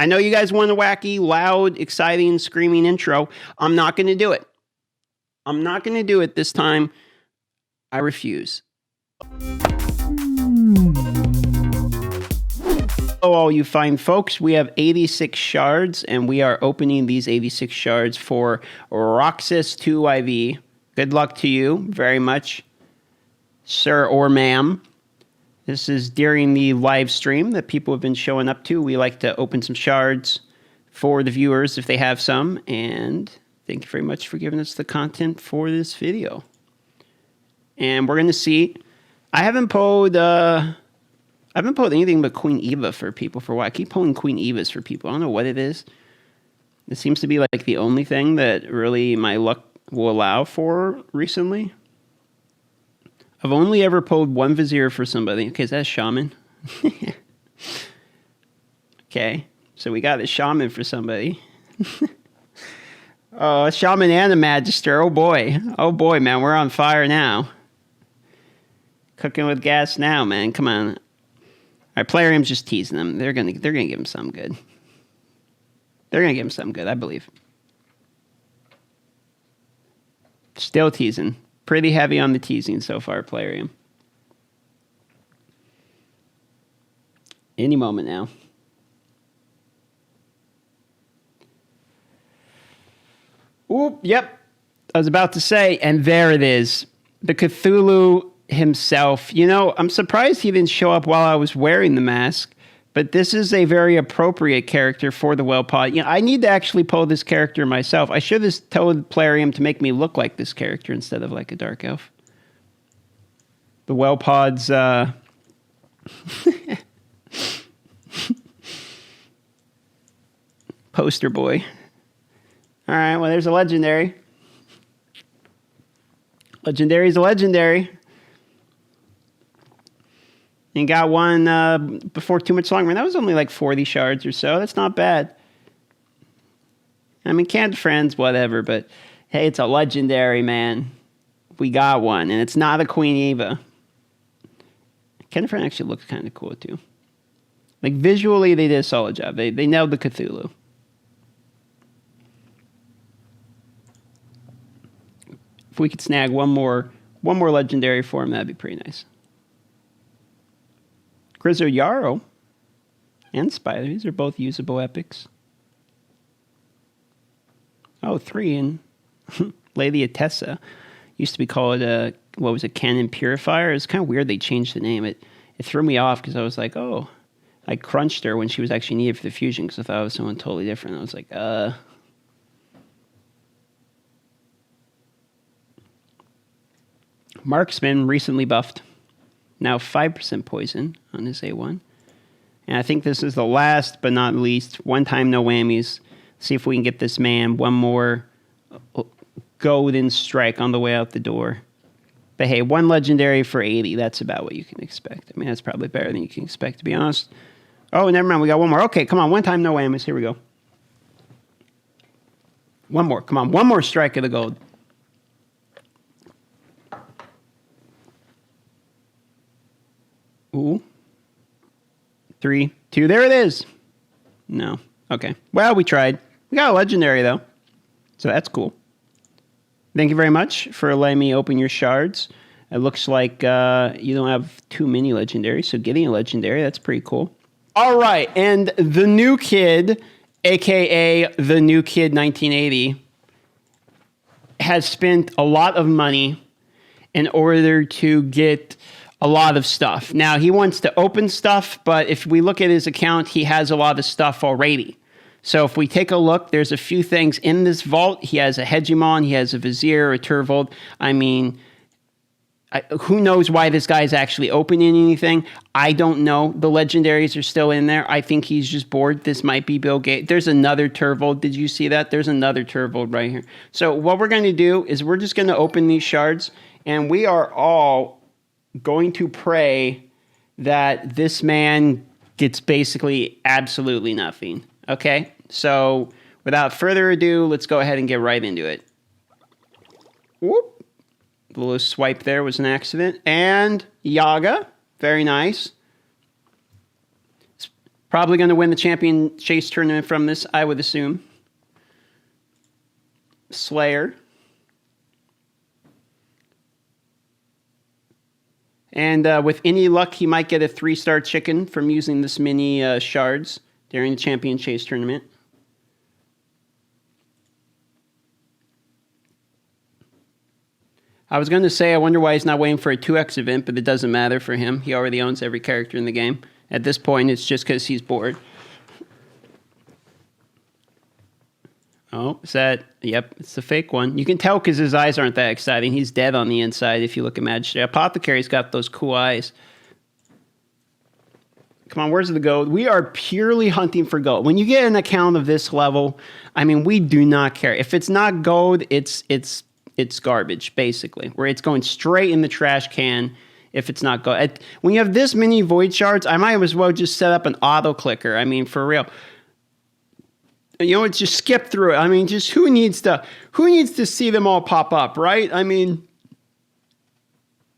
I know you guys want a wacky, loud, exciting, screaming intro. I'm not going to do it. I'm not going to do it this time. I refuse. Hello, all you fine folks. We have 86 shards, and we are opening these 86 shards for Roxas 2 IV. Good luck to you very much, sir or ma'am. This is during the live stream that people have been showing up to. We like to open some shards for the viewers if they have some, and thank you very much for giving us the content for this video. And we're going to see. I haven't pulled anything but Queen Eva for people for a while. I keep pulling Queen Evas for people. I don't know what it is. It seems to be like the only thing that really my luck will allow for recently. I've only ever pulled one Vizier for somebody. Okay, is that a Shaman? Okay, so we got a Shaman for somebody. Oh, a Shaman and a Magister. Oh boy. Oh boy, man, we're on fire now. Cooking with gas now, man. Come on. All right, Plarium's just teasing them. They're gonna give him something good. They're gonna give him something good, I believe. Still teasing. Pretty heavy on the teasing so far, Plarium. Any moment now. Oop, yep. I was about to say, and there it is. The Cthulhu himself. You know, I'm surprised he didn't show up while I was wearing the mask, but this is a very appropriate character for the Wellpod. You know, I need to actually pull this character myself. I should have told Plarium to make me look like this character instead of like a dark elf. The Wellpod's poster boy. All right, well, there's a legendary. Legendary's a legendary. And got one before too much longer. That was only like 40 shards or so. That's not bad. I mean, canned friends, whatever. But hey, it's a legendary, man. We got one. And it's not a Queen Eva. Canned friend actually looks kind of cool, too. Like, visually, they did a solid job. They nailed the Cthulhu. If we could snag one more legendary for him, that'd be pretty nice. Grizzard Yarrow and Spider. These are both usable epics. Oh, 3 and Lady Atessa. Used to be called what was it, Cannon Purifier. It's kind of weird they changed the name. It threw me off because I was like, oh, I crunched her when she was actually needed for the fusion because I thought it was someone totally different. I was like, Marksman recently buffed. Now 5% poison on his A1. And I think this is the last but not least. One time, no whammies. See if we can get this man one more golden strike on the way out the door. But hey, one legendary for 80. That's about what you can expect. I mean, that's probably better than you can expect, to be honest. Oh, never mind. We got one more. Okay, come on. One time, no whammies. Here we go. One more. Come on. One more strike of the gold. Ooh. 3, 2. There it is. No. Okay. Well, we tried. We got a legendary, though. So that's cool. Thank you very much for letting me open your shards. It looks like you don't have too many legendaries, so getting a legendary, that's pretty cool. All right. And the new kid, a.k.a. the new kid 1980, has spent a lot of money in order to get a lot of stuff. Now, he wants to open stuff, but if we look at his account, he has a lot of stuff already. So if we take a look, there's a few things in this vault. He has a Hegemon, he has a Vizier, a Turvold. I mean, who knows why this guy's actually opening anything? I don't know. The legendaries are still in there. I think he's just bored. This might be Bill Gates. There's another Turvold. Did you see that? There's another Turvold right here. So what we're going to do is we're just going to open these shards, and we are all going to pray that this man gets basically absolutely nothing. Okay? So without further ado, let's go ahead and get right into it. Whoop. The little swipe there was an accident. And Yaga. Very nice. Probably going to win the champion chase tournament from this, I would assume. Slayer. And with any luck, he might get a 3-star chicken from using this mini shards during the champion chase tournament. I was going to say, I wonder why he's not waiting for a 2x event, but it doesn't matter for him. He already owns every character in the game. At this point, it's just because he's bored. Oh, is that... Yep, it's the fake one. You can tell because his eyes aren't that exciting. He's dead on the inside if you look at Magistrate. Apothecary's got those cool eyes. Come on, where's the gold? We are purely hunting for gold. When you get an account of this level, I mean, we do not care. If it's not gold, it's garbage, basically. Where it's going straight in the trash can if it's not gold. When you have this many void shards, I might as well just set up an auto clicker. I mean, for real. You know, it's just skip through it. I mean, just who needs to see them all pop up, right? I mean,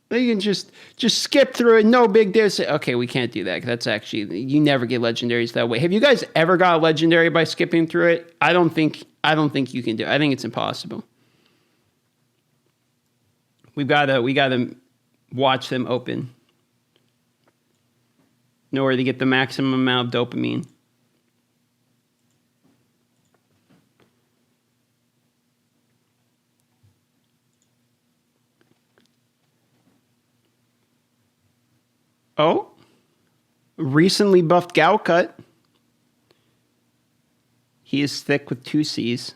they can just skip through it. No big deal. Say, okay, we can't do that. That's actually, you never get legendaries that way. Have you guys ever got a legendary by skipping through it? I don't think you can do it. I think it's impossible. We gotta watch them open in order to get the maximum amount of dopamine. Oh, recently buffed Galcut. He is thick with 2 C's.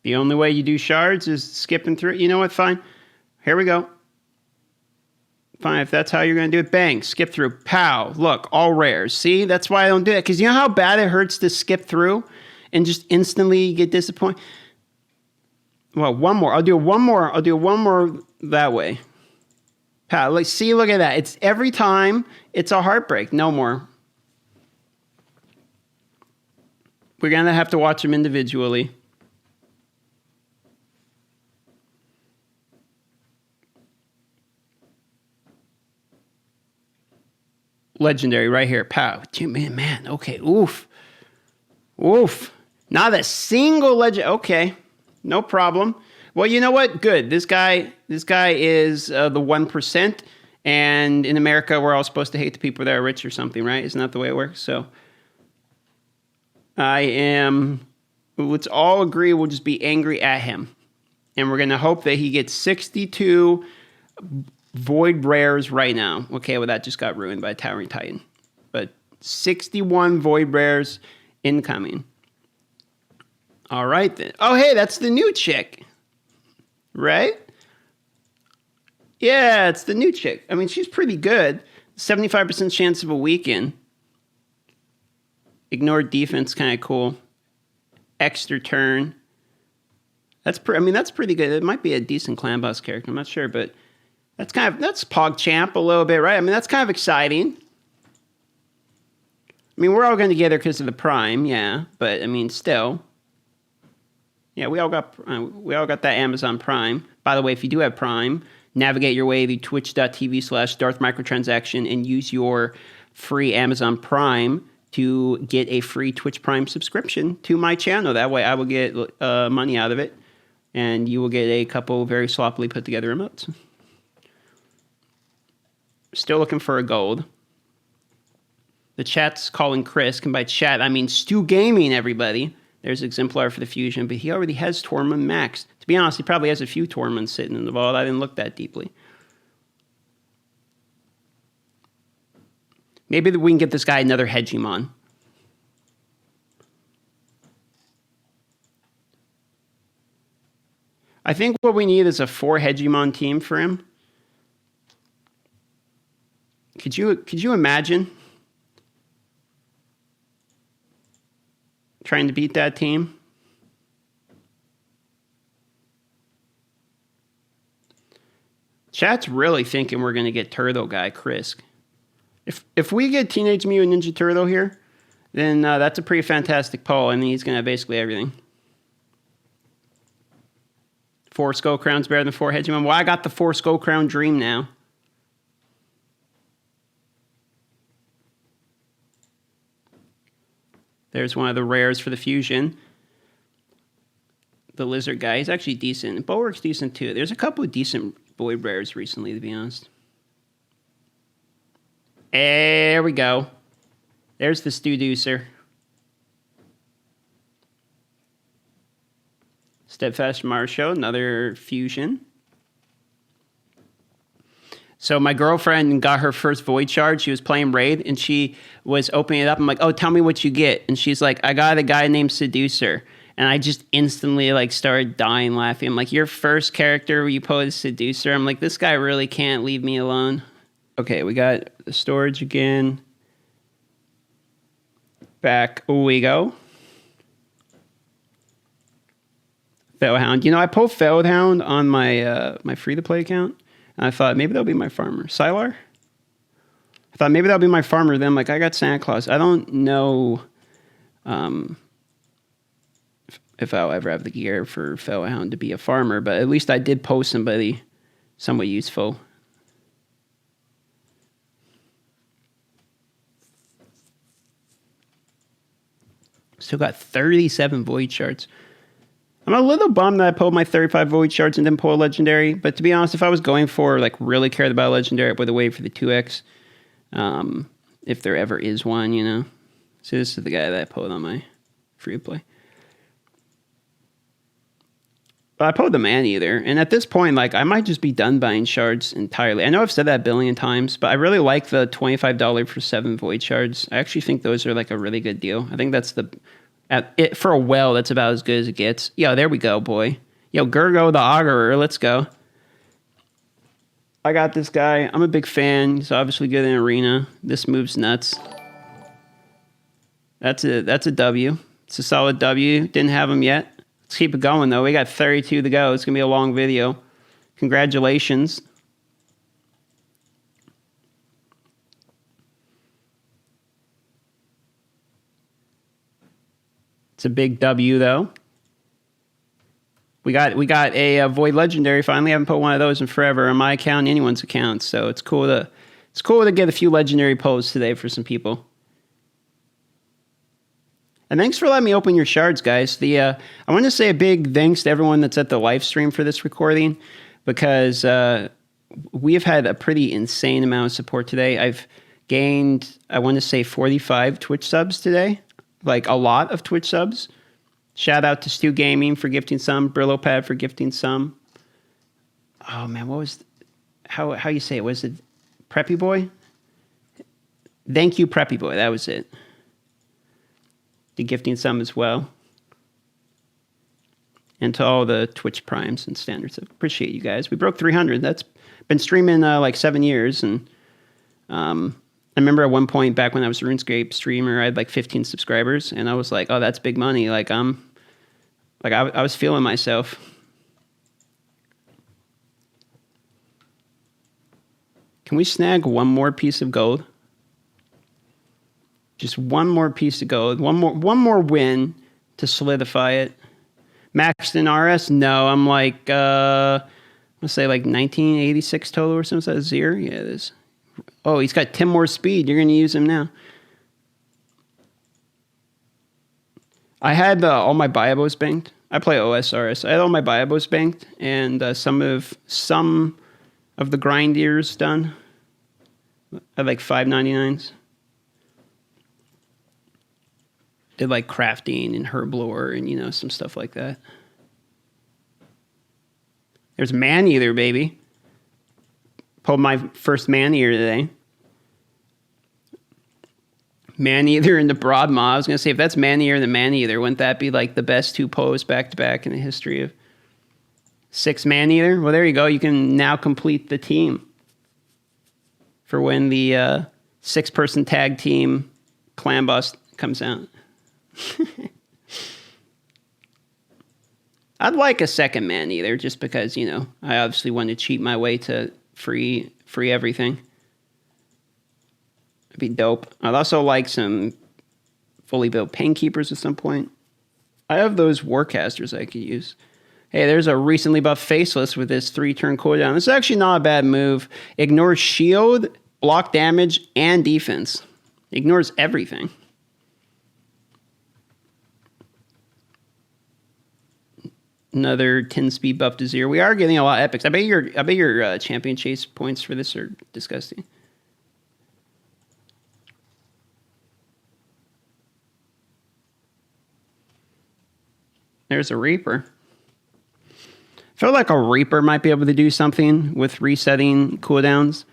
The only way you do shards is skipping through it. You know what? Fine. Here we go. Fine. If that's how you're going to do it, bang. Skip through. Pow. Look, all rares. See? That's why I don't do that. Because you know how bad it hurts to skip through and just instantly get disappointed? Well, one more. I'll do one more that way. Pow. Like, see, look at that. It's every time it's a heartbreak. No more. We're going to have to watch them individually. Legendary right here. Pow. Man. Okay. Oof. Not a single legend. Okay. No problem. Well, you know what? Good. This guy is the 1%. And in America, we're all supposed to hate the people that are rich or something, right? Isn't that the way it works? So let's all agree we'll just be angry at him. And we're going to hope that he gets 62 void rares right now. Okay, well, that just got ruined by Towering Titan. But 61 void rares incoming. All right, then. Oh, hey, that's the new chick. Right? Yeah, it's the new chick. I mean, she's pretty good. 75% chance of a weaken. Ignore defense, kind of cool. Extra turn. That's pretty good. It might be a decent clan boss character. I'm not sure, but that's PogChamp a little bit, right? I mean, that's kind of exciting. I mean, we're all going to get her because of the Prime, yeah. But I mean, still, yeah, we all got that Amazon Prime. By the way, if you do have Prime, navigate your way to twitch.tv/Darth Microtransaction and use your free Amazon Prime to get a free Twitch Prime subscription to my channel. That way, I will get money out of it, and you will get a couple very sloppily put together emotes. Still looking for a gold. The chat's calling Chris, and by chat, I mean Stu Gaming, everybody. There's Exemplar for the Fusion, but he already has Tormund maxed. To be honest, he probably has a few Tormunds sitting in the vault. I didn't look that deeply. Maybe we can get this guy another Hegemon. I think what we need is a 4 Hegemon team for him. Could you imagine trying to beat that team? Chat's really thinking we're going to get Turtle Guy, Chris. If we get Teenage Mutant Ninja Turtle here, then that's a pretty fantastic pull, and he's going to have basically everything. 4 Skull Crowns better than 4 Hegemon. Well, I got the 4 Skull Crown dream now. There's one of the rares for the fusion. The lizard guy, he's actually decent. Bulwark's decent too. There's a couple of decent void rares recently, to be honest. There we go. There's the Stu-Deucer. Steadfast Marshal, another fusion. So my girlfriend got her first Void Shard. She was playing Raid, and she was opening it up. I'm like, oh, tell me what you get. And she's like, I got a guy named Seducer. And I just instantly like started dying laughing. I'm like, your first character you put is Seducer. I'm like, this guy really can't leave me alone. Okay, we got the storage again. Back we go. Fellhound. You know, I pulled Fellhound on my my free-to-play account. And I thought maybe that'll be my farmer. Sylar? I thought maybe that'll be my farmer. Then I'm like, I got Santa Claus. I don't know if I'll ever have the gear for Fellhound to be a farmer, but at least I did post somebody somewhat useful. Still got 37 Void Shards. I'm a little bummed that I pulled my 35 Void Shards and didn't pull a Legendary, but to be honest, if I was going for, like, really cared about a Legendary, I would have waited for the 2X, if there ever is one, you know? So this is the guy that I pulled on my free-to-play. But I pulled the Maneater, and at this point, like, I might just be done buying shards entirely. I know I've said that a billion times, but I really like the $25 for 7 Void Shards. I actually think those are, like, a really good deal. I think that's for a well, that's about as good as it gets. Yo, there we go, boy. Yo, Gurgo the Augurer, let's go. I got this guy. I'm a big fan. He's obviously good in Arena. This move's nuts. That's a W. It's a solid W. Didn't have him yet. Let's keep it going, though. We got 32 to go. It's going to be a long video. Congratulations. It's a big W, though. We got a Void Legendary finally. I haven't put one of those in forever on my account, anyone's account. So it's cool to get a few Legendary pulls today for some people. And thanks for letting me open your shards, guys. I want to say a big thanks to everyone that's at the live stream for this recording, because we have had a pretty insane amount of support today. I've gained, I want to say, 45 Twitch subs today. Like, a lot of Twitch subs. Shout out to Stu Gaming for gifting some, Brillopad for gifting some. Oh, man, what was... How you say it? Was it Preppy Boy? Thank you, Preppy Boy. That was it. The gifting some as well. And to all the Twitch primes and standards. I appreciate you guys. We broke 300. That's been streaming like 7 years. And I remember at one point back when I was a RuneScape streamer, I had like 15 subscribers. And I was like, oh, that's big money. Like, I was feeling myself. Can we snag one more piece of gold? Just one more piece of gold. One more win to solidify it. Maxed in RS? No, I'm like, let's say like 1986 total or something. Is that zero? Yeah, it is. Oh, he's got 10 more speed. You're going to use him now. I had all my Biobos banked. I play OSRS. I had all my Biobos banked, and some of the grindiers done. I had like 5.99s. Did like crafting and herblore and, you know, some stuff like that. There's Maneater, baby. Pulled my first Maneater today. Maneater into Broadmaw. I was going to say, if that's Maneater and Maneater, wouldn't that be like the best two pulls back-to-back in the history of 6 Maneater? Well, there you go. You can now complete the team for when the 6-person tag team clan boss comes out. I'd like a second Maneater just because, you know, I obviously want to cheat my way to free everything. It'd be dope. I'd also like some fully built Painkeepers at some point. I have those Warcasters I could use. Hey, there's a recently buffed Faceless with this 3-turn cooldown. This is actually not a bad move. Ignores shield, block damage, and defense. Ignores everything. Another 10 speed buff to 0. We are getting a lot of epics. I bet your champion chase points for this are disgusting. There's a Reaper. I feel like a Reaper might be able to do something with resetting cooldowns.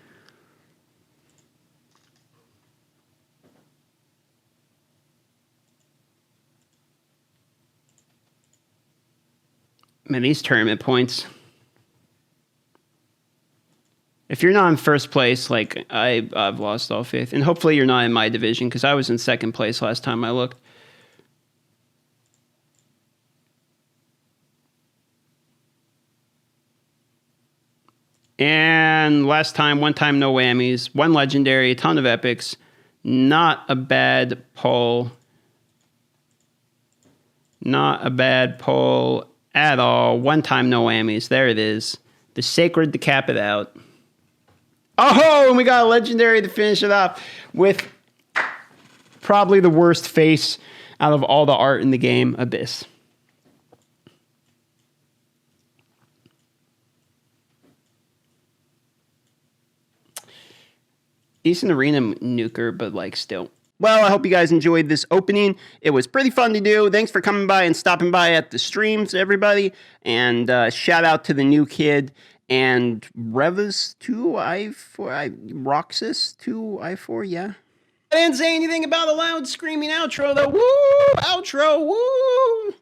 Man, these tournament points. If you're not in first place, like, I've lost all faith. And hopefully you're not in my division, because I was in second place last time I looked. And last time, one time, no whammies. One legendary, a ton of epics. Not a bad pull. Not a bad pull at all. One time, no whammies. There it is. The Sacred to cap it out. Oh, and we got a legendary to finish it off with probably the worst face out of all the art in the game, Abyss. Decent arena nuker, but like still. Well, I hope you guys enjoyed this opening. It was pretty fun to do. Thanks for coming by and stopping by at the streams, everybody. And shout out to the new kid and Revas2i4, Roxas2i4, yeah. I didn't say anything about a loud screaming outro, though. Woo! Outro, woo!